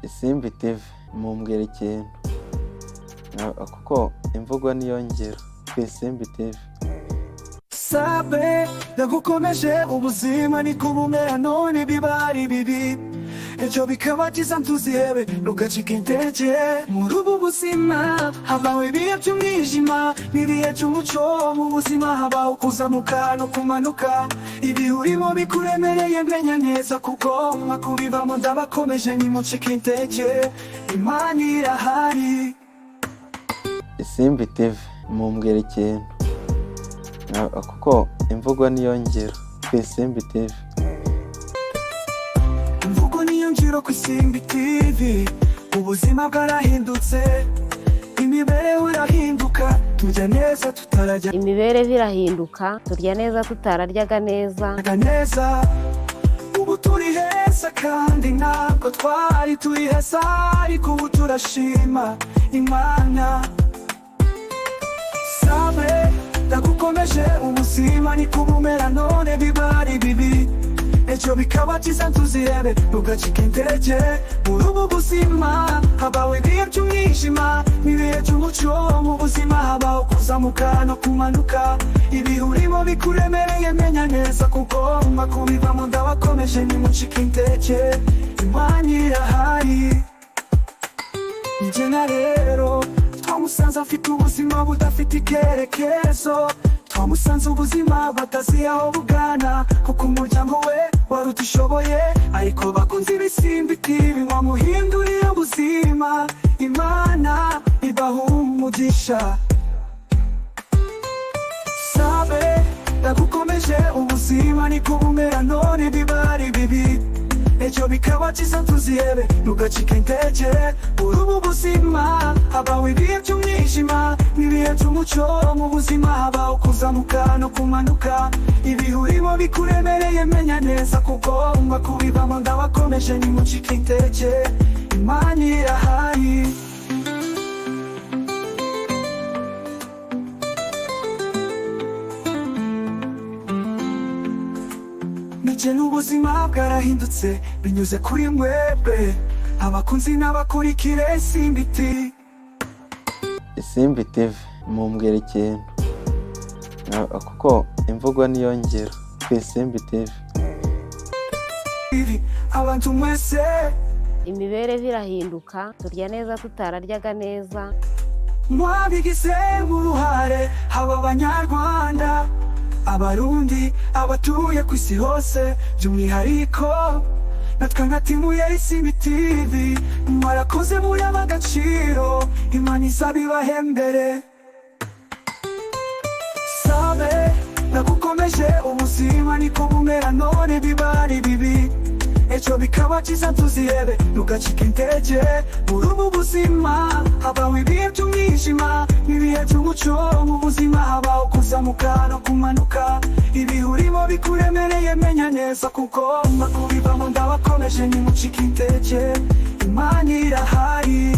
Isimbi TV mumbwira ikintu kuko imvugo niyo ngiro ku Isimbi TV. Sabe ndagukomeje ubuzima ni kubumera none bibari bibi ejo bikaba byiza ntuzihebe ugacika intege muri ubu buzima habaho ibihe by'umwijima n'ibihe by'umuco mu buzima habaho kuzamuka no kumanuka ibi urimo bikuremereye menya neza kuko makubivamo ndabakomeje nimucika intege Imana irahari. Isimbi TV mumbwira ikintu kuko imvugo niyo ngiro ku Isimbi TV. Imvugo niyo ngiro ku Isimbi TV. Ubuzima bwarahindutse, imibereho irahinduka, turya neza tutararya. Imibereho irahinduka, turya neza tutararyaga neza. Ubu turi heza kandi ntabwo twari turi heza, ariko ubu turashima Imana. Sabe ndagukomeje ubuzima ni kubumera none bibari bibi ejo bikaba byiza ntuzihebe ugacika intege muri ubu buzima habaho ibihe by'umwijima n'ibihe by'umuco mu buzima habaho kuzamuka no kumanuka ibi urimo bikuremereye menya neza kuko makubivamo ndabakomeje nimucika intege Imana irahari. Njye na rero twamusanze afite ubuzima budafite ikerekezo, twamusanze ubuzima batazi aho bugana kuko umuryango we wari utishoboye, ariko bakunze Isimbi TV wamuhinduriye ubuzima. Imana ibaha umugisha. Sabe ndagukomeje ubuzima ni kubumera none bibari bibi ejo bikaba byiza ntuzihebe ugacika intege muri ubu buzima habaho ibihe by'umwijima n'ibihe by'umuco mu buzima habaho kuzamuka no kumanuka ibi urimo bikuremereye menya neza kuko makubivamo ndabakomeje nimucika intege Imana irahari. Nijye n'ubuzima bwarahindutse binyuze kuri mwebwe abakunzi n'abakurikira Isimbi TV. Isimbi TV mumbwira ikintu kuko imvugo niyo ngiro ku Isimbi TV. Abantu mwese Imibereho irahinduka, turya neza tutararyaga neza. mwabigizemo uruhare haba Abanyarwanda, Abarundi, abatuye ku isi hose by'umwihariko natwe nka timu ya Isimbi TV mwarakoze muri ab'agaciro Imana izabibahembere. Sabe ndagukomeje ubuzima ni kubumera none bibari bibi ejo bikaba byiza ntuzihebe ugacika intege muri ubu buzima habaho ibihe by'umwijima n'ibihe by'umuco mu buzima habaho kuzamuka no kumanuka ibi urimo bikuremereye menya neza kuko makubivamo ndabakomeje nimucika intege Imana irahari.